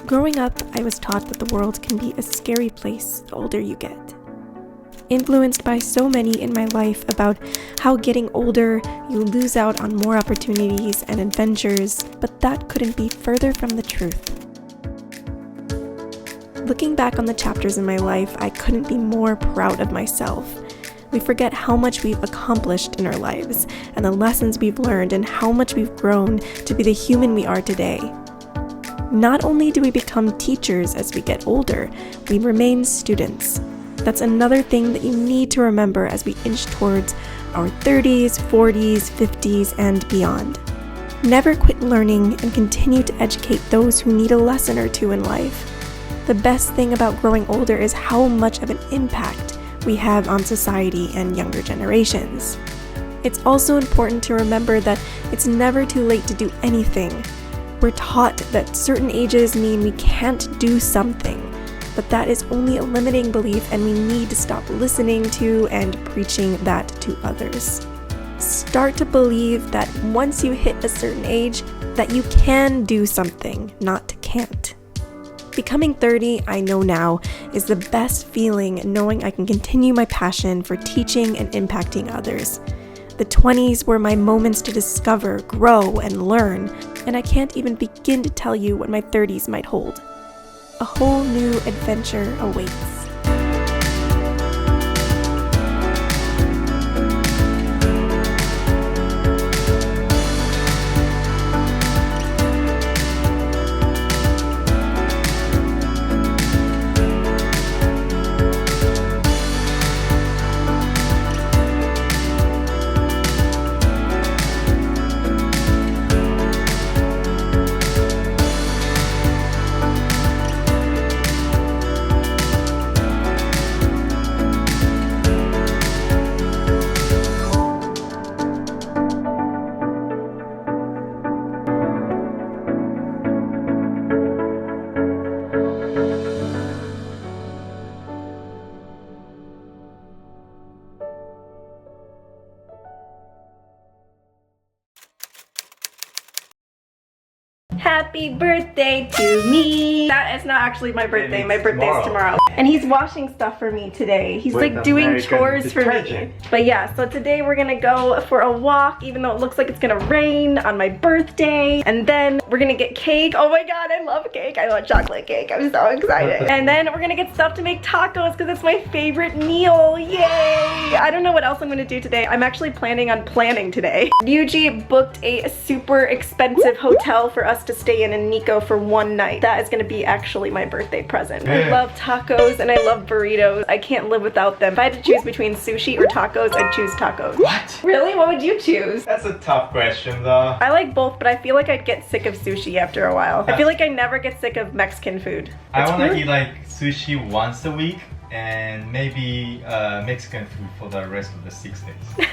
Growing up, I was taught that the world can be a scary place the older you get. Influenced by so many in my life about how getting older, you lose out on more opportunities and adventures, but that couldn't be further from the truth. Looking back on the chapters in my life, I couldn't be more proud of myself. We forget how much we've accomplished in our lives, and the lessons we've learned, and how much we've grown to be the human we are today. Not only do we become teachers as we get older, we remain students. That's another thing that you need to remember as we inch towards our 30s, 40s, 50s, and beyond. Never quit learning and continue to educate those who need a lesson or two in life. The best thing about growing older is how much of an impact we have on society and younger generations. It's also important to remember that it's never too late to do anything. We're taught that certain ages mean we can't do something, but that is only a limiting belief, and we need to stop listening to and preaching that to others. Start to believe that once you hit a certain age, that you can do something, not can't. Becoming 30, I know now, is the best feeling, knowing I can continue my passion for teaching and impacting others. The 20s were my moments to discover, grow, and learn, and I can't even begin to tell you what my 30s might hold. A whole new adventure awaits. Happy birthday to me! That is not actually my birthday. My birthday's tomorrow. And he's washing stuff for me today. He's like doing chores for me. But yeah, so today we're gonna go for a walk, even though it looks like it's gonna rain on my birthday. And then we're gonna get cake. Oh my god, I love cake. I love chocolate cake. I'm so excited. And then we're gonna get stuff to make tacos because it's my favorite meal. Yay! I don't know what else I'm gonna do today. I'm actually planning on planning today. Yuji booked a super expensive hotel for us to stay in Nico for one night. That is gonna be actually my birthday present. I love tacos and I love burritos. I can't live without them. If I had to choose between sushi or tacos, I'd choose tacos. What? Really? What would you choose? That's a tough question though. I like both, but I feel like I'd get sick of sushi after a while. I feel like I never get sick of Mexican food. I want to eat like sushi once a week and maybe Mexican food for the rest of the 6 days.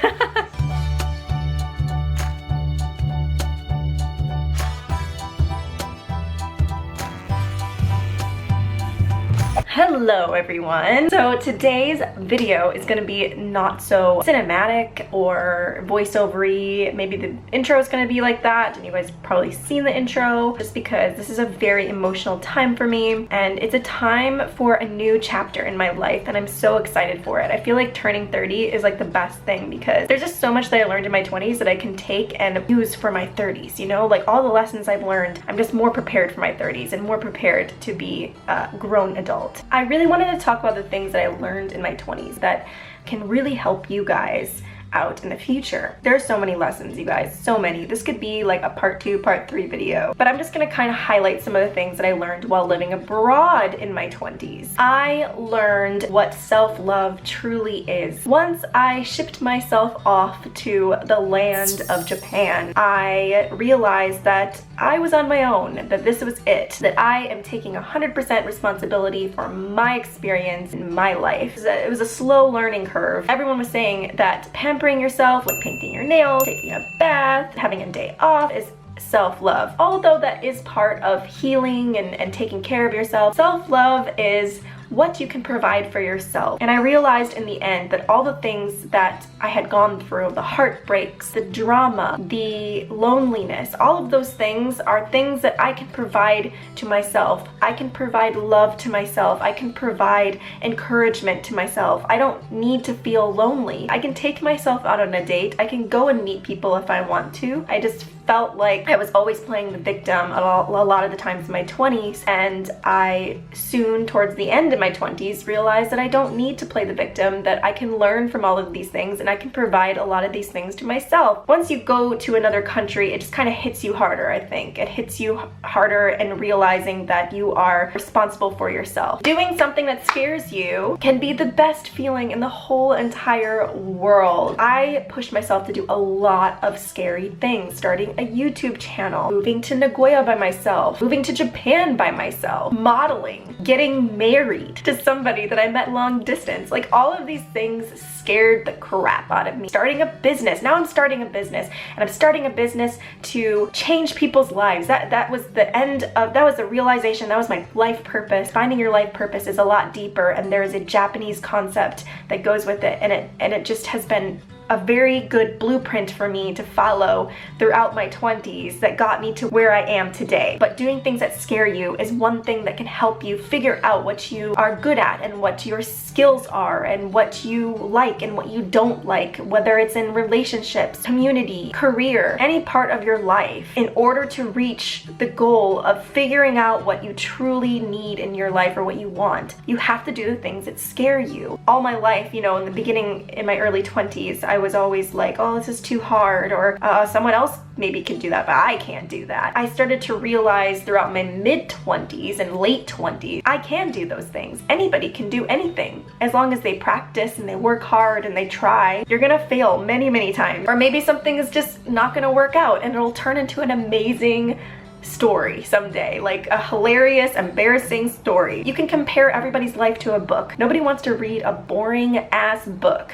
Hello everyone! So today's video is going to be not so cinematic or voiceover-y. Maybe the intro is going to be like that, and you guys have probably seen the intro, just because this is a very emotional time for me, and it's a time for a new chapter in my life, and I'm so excited for it. I feel like turning 30 is like the best thing, because there's just so much that I learned in my 20s that I can take and use for my 30s, you know? Like all the lessons I've learned, I'm just more prepared for my 30s and more prepared to be a grown adult. I really wanted to talk about the things that I learned in my 20s that can really help you guys out in the future. There's so many lessons, you guys, so many. This could be like a part 2, part 3 video, but I'm just gonna kind of highlight some of the things that I learned while living abroad in my 20s. I learned what self-love truly is. Once I shipped myself off to the land of Japan, I realized that I was on my own, that this was it, that I am taking 100% responsibility for my experience in my life. It was a slow learning curve. Everyone was saying that pampering yourself, like painting your nails, taking a bath, having a day off, is self-love. Although that is part of healing and taking care of yourself, self-love is what you can provide for yourself. And I realized in the end that all the things that I had gone through, the heartbreaks, the drama, the loneliness, all of those things are things that I can provide to myself. I can provide love to myself. I can provide encouragement to myself. I don't need to feel lonely. I can take myself out on a date. I can go and meet people if I want to. I just felt like I was always playing the victim a lot of the times in my 20s, and I soon, towards the end of my 20s, realized that I don't need to play the victim, that I can learn from all of these things and I can provide a lot of these things to myself. Once you go to another country, it just kind of hits you harder, I think. It hits you harder in realizing that you are responsible for yourself. Doing something that scares you can be the best feeling in the whole entire world. I pushed myself to do a lot of scary things, starting a YouTube channel, moving to Nagoya by myself, moving to Japan by myself, modeling, getting married to somebody that I met long distance. Like, all of these things scared the crap out of me. Starting a business. Now I'm starting a business, and I'm starting a business to change people's lives. That was the end of, that was the realization, that was my life purpose. Finding your life purpose is a lot deeper, and there is a Japanese concept that goes with it, and it just has been a very good blueprint for me to follow throughout my 20s that got me to where I am today. But doing things that scare you is one thing that can help you figure out what you are good at and what your skills are and what you like and what you don't like, whether it's in relationships, community, career, any part of your life. In order to reach the goal of figuring out what you truly need in your life or what you want, you have to do the things that scare you. All my life, in the beginning, in my early 20s, I was always like, oh, this is too hard, or someone else maybe can do that, but I can't do that. I started to realize throughout my mid-20s and late 20s, I can do those things. Anybody can do anything. As long as they practice and they work hard and they try, you're gonna fail many, many times. Or maybe something is just not gonna work out and it'll turn into an amazing story someday, like a hilarious, embarrassing story. You can compare everybody's life to a book. Nobody wants to read a boring ass book.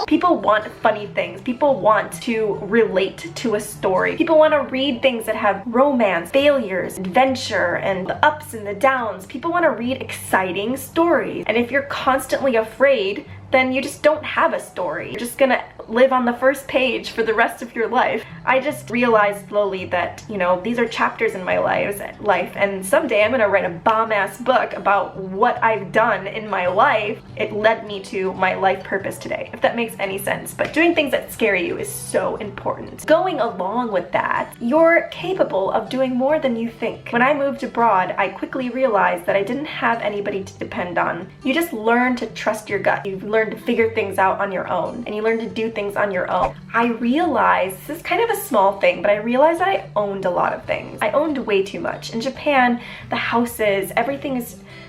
People want funny things. People want to relate to a story. People want to read things that have romance, failures, adventure, and the ups and the downs. People want to read exciting stories. And if you're constantly afraid, then you just don't have a story. You're just gonna live on the first page for the rest of your life. I just realized slowly that, these are chapters in my life, and someday I'm gonna write a bomb-ass book about what I've done in my life. It led me to my life purpose today, if that makes any sense. But doing things that scare you is so important. Going along with that, you're capable of doing more than you think. When I moved abroad, I quickly realized that I didn't have anybody to depend on. You just learn to trust your gut. You learn to figure things out on your own, and you learn to do things on your own. I realized, this is kind of a small thing, but I realized that I owned a lot of things. I owned way too much. In Japan, the houses,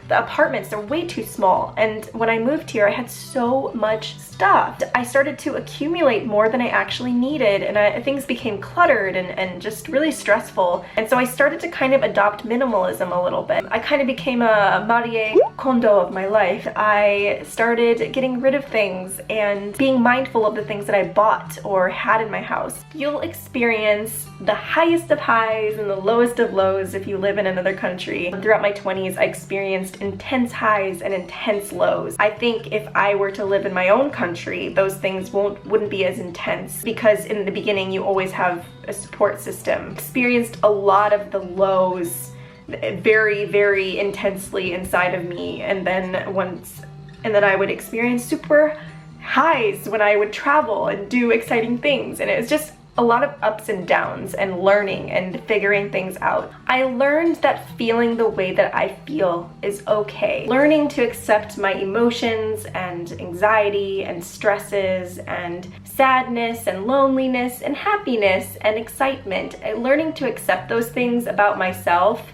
the apartments, they're way too small. And when I moved here, I had so much stuff. I started to accumulate more than I actually needed, and things became cluttered and just really stressful. And so I started to kind of adopt minimalism a little bit. I kind of became a Marie Kondo of my life. I started getting rid of things and being mindful of the things that I bought or had in my house. You'll experience the highest of highs and the lowest of lows if you live in another country. Throughout my 20s, I experienced intense highs and intense lows. I think if I were to live in my own country, those things wouldn't be as intense, because in the beginning you always have a support system. Experienced a lot of the lows very, very intensely inside of me, and then I would experience super highs when I would travel and do exciting things, and it was just a lot of ups and downs and learning and figuring things out. I learned that feeling the way that I feel is okay. Learning to accept my emotions and anxiety and stresses and sadness and loneliness and happiness and excitement. Learning to accept those things about myself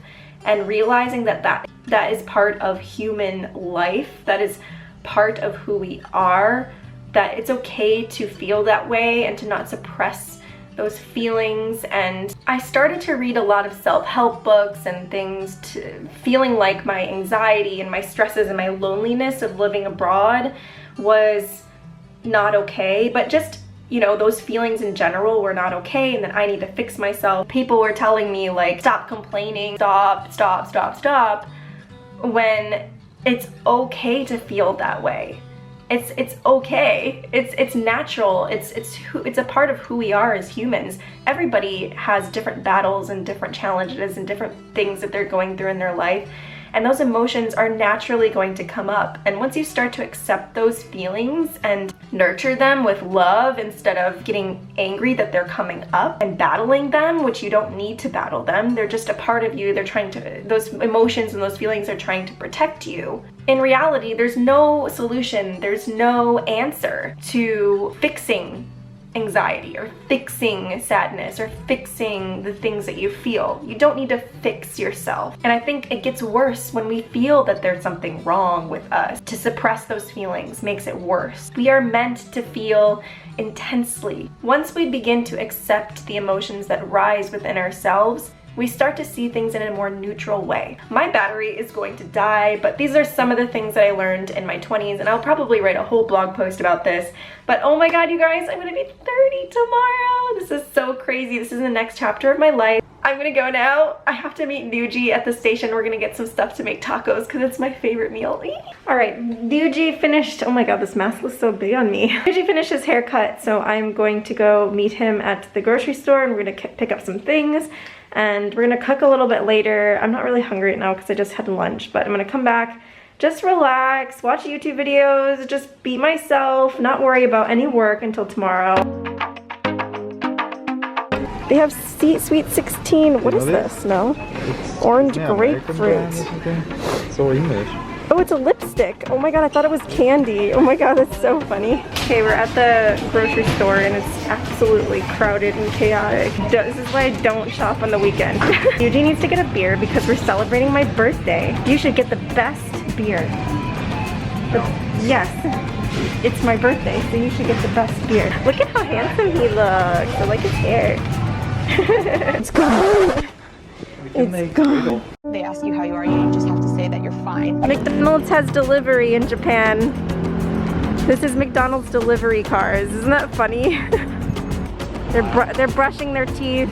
and realizing that is part of human life, that is part of who we are, that it's okay to feel that way and to not suppress those feelings. And I started to read a lot of self-help books and things, feeling like my anxiety and my stresses and my loneliness of living abroad was not okay, but just those feelings in general were not okay, and that I need to fix myself. People were telling me, like, stop complaining, stop, when It's okay to feel that way. It's okay. It's natural. It's a part of who we are as humans. Everybody has different battles and different challenges and different things that they're going through in their life. And those emotions are naturally going to come up. And once you start to accept those feelings and nurture them with love instead of getting angry that they're coming up and battling them, which you don't need to battle them, they're just a part of you. They're trying to, those emotions and those feelings are trying to protect you. In reality, there's no solution, there's no answer to fixing anxiety or fixing sadness or fixing the things that you feel. You don't need to fix yourself. And I think it gets worse when we feel that there's something wrong with us. To suppress those feelings makes it worse. We are meant to feel intensely. Once we begin to accept the emotions that rise within ourselves, we start to see things in a more neutral way. My battery is going to die, but these are some of the things that I learned in my 20s, and I'll probably write a whole blog post about this. But oh my god, you guys, I'm gonna be 30 tomorrow. This is so crazy. This is the next chapter of my life. I'm gonna go now. I have to meet Nuji at the station. We're gonna get some stuff to make tacos because it's my favorite meal. All right, Nuji finished. Oh my god, this mask looks so big on me. Nuji finished his haircut, so I'm going to go meet him at the grocery store, and we're gonna pick up some things. And we're gonna cook a little bit later. I'm not really hungry right now because I just had lunch, but I'm gonna come back, just relax, watch YouTube videos, just be myself, not worry about any work until tomorrow. They have sweet 16. What is this? No? Orange grapefruit. So English. Oh, it's a lipstick. Oh my god, I thought it was candy. Oh my god, that's so funny. Okay, we're at the grocery store and it's absolutely crowded and chaotic. This is why I don't shop on the weekend. Eugene needs to get a beer because we're celebrating my birthday. You should get the best beer. Yes, it's my birthday, so you should get the best beer. Look at how handsome he looks. I like his hair. It's gone. It's gone. They ask you how you are, you just have to say that you're fine. McDonald's has delivery in Japan. This is McDonald's delivery cars. Isn't that funny? They're brushing their teeth,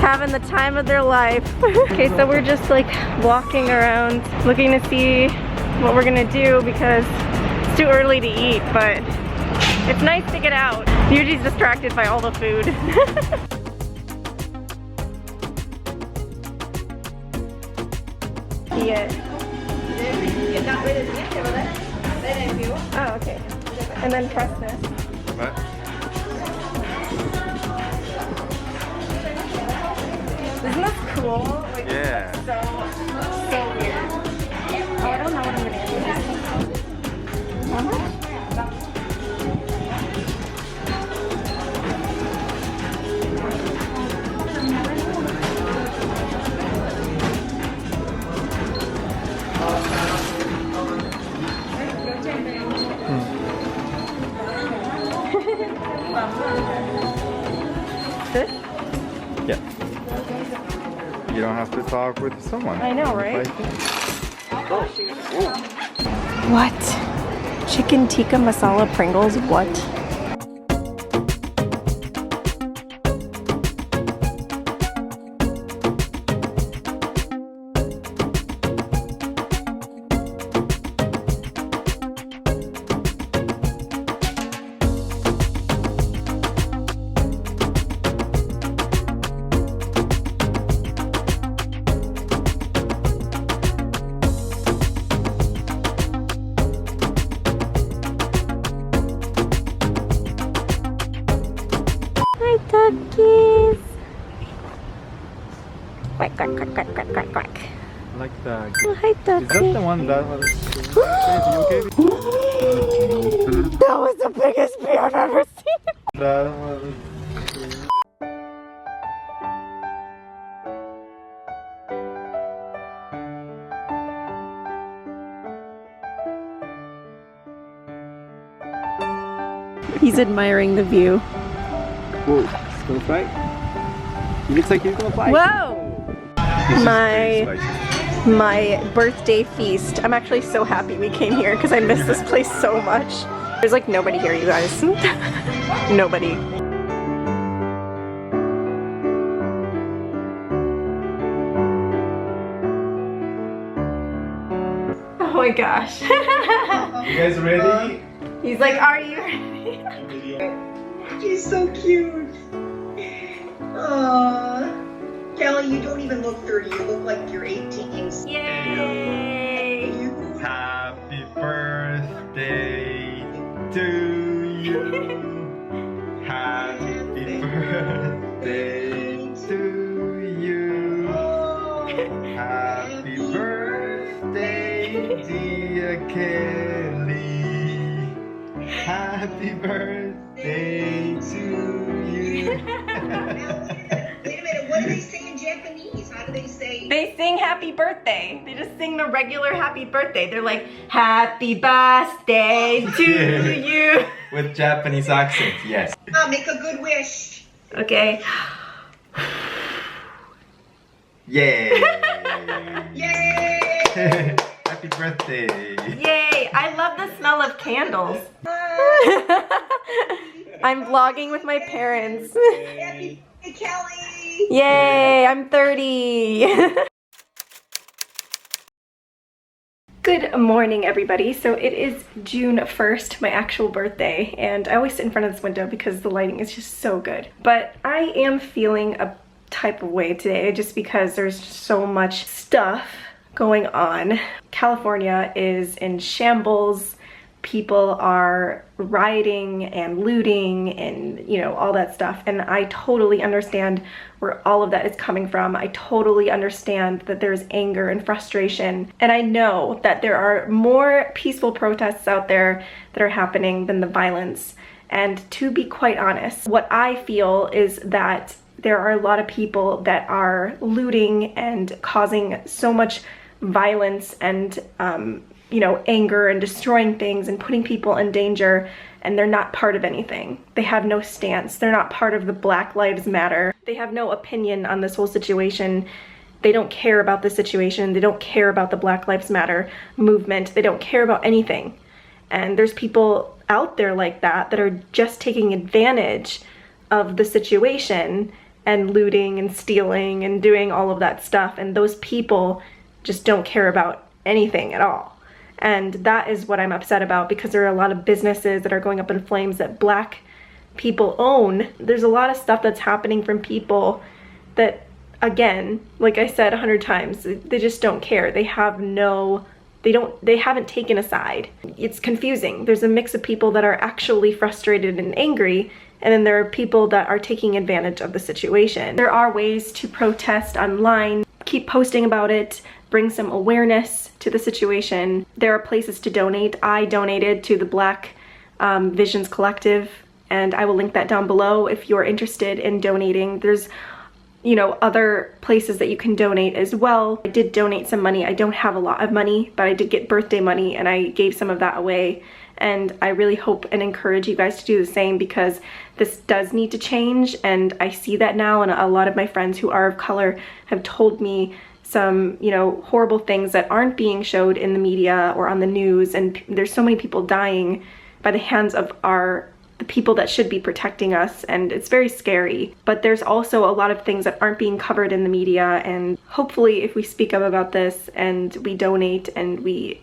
having the time of their life. Okay, so we're just like walking around, looking to see what we're gonna do because it's too early to eat, but it's nice to get out. Yuji's distracted by all the food. Yeah. Oh, okay. And then press this. What? Isn't this cool? Like, Yeah. So weird. Oh, I don't know what I'm gonna do. How much? This? Yeah. You don't have to talk with someone. I know, right? Oh. What? Chicken tikka masala Pringles? What? Hi, duckies. Quack, quack, quack, quack, quack, quack, quack. Like that. Oh, hi, Is that ducky. the one that was? That was the biggest bee I've ever seen. That was. He's admiring the view. Whoa, it's gonna fly? It looks like he's gonna fly. Whoa! My birthday feast. I'm actually so happy we came here because I miss this place so much. There's like nobody here, you guys. Nobody. Oh, my gosh. You guys ready? He's like, are you ready? She's so cute. Aww. Kelly, you don't even look 30. You look like you're 18. Yay! Happy birthday to you. Happy birthday to you. Happy birthday, dear Kelly. Happy birthday to you. Wait a minute, what do they say in Japanese? How do they say? They sing happy birthday. They just sing the regular happy birthday. They're like, happy birthday to you. With Japanese accent, yes. Make a good wish. Okay. Yay! Yay! Happy birthday! Yay! I love the smell of candles. I'm vlogging with my parents. Happy birthday, Kelly! Yay! I'm 30. Good morning, everybody. So it is June 1st, my actual birthday, and I always sit in front of this window because the lighting is just so good. But I am feeling a type of way today just because there's so much stuff going on. California is in shambles. People are rioting and looting and, you know, all that stuff. And I totally understand where all of that is coming from. I totally understand that there's anger and frustration. And I know that there are more peaceful protests out there that are happening than the violence. And to be quite honest, what I feel is that there are a lot of people that are looting and causing so much violence and you know, anger and destroying things and putting people in danger, and they're not part of anything. They have no stance. They're not part of the Black Lives Matter. They have no opinion on this whole situation. They don't care about the situation. They don't care about the Black Lives Matter movement. They don't care about anything. And there's people out there like that that are just taking advantage of the situation and looting and stealing and doing all of that stuff. And those people just don't care about anything at all. And that is what I'm upset about, because there are a lot of businesses that are going up in flames that Black people own. There's a lot of stuff that's happening from people that, again, like I said 100 times, they just don't care. They have no, they haven't taken a side. It's confusing. There's a mix of people that are actually frustrated and angry, and then there are people that are taking advantage of the situation. There are ways to protest online. Keep posting about it. Bring some awareness to the situation. There are places to donate. I donated to the Black Visions Collective, and I will link that down below if you're interested in donating. There's, you know, other places that you can donate as well. I did donate some money. I don't have a lot of money, but I did get birthday money, and I gave some of that away. And I really hope and encourage you guys to do the same, because this does need to change, and I see that now, and a lot of my friends who are of color have told me some, you know, horrible things that aren't being showed in the media or on the news, and there's so many people dying by the hands of the people that should be protecting us, and it's very scary. But there's also a lot of things that aren't being covered in the media, and hopefully if we speak up about this and we donate and we,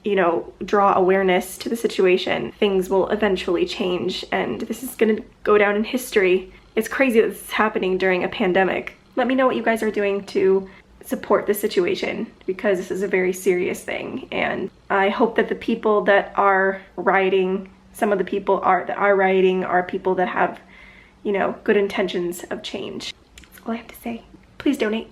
you know, draw awareness to the situation, things will eventually change, and this is gonna go down in history. It's crazy that this is happening during a pandemic. Let me know what you guys are doing to support this situation, because this is a very serious thing, and I hope that the people that are rioting, some of the people that are rioting are people that have, you know, good intentions of change. That's all I have to say. Please donate.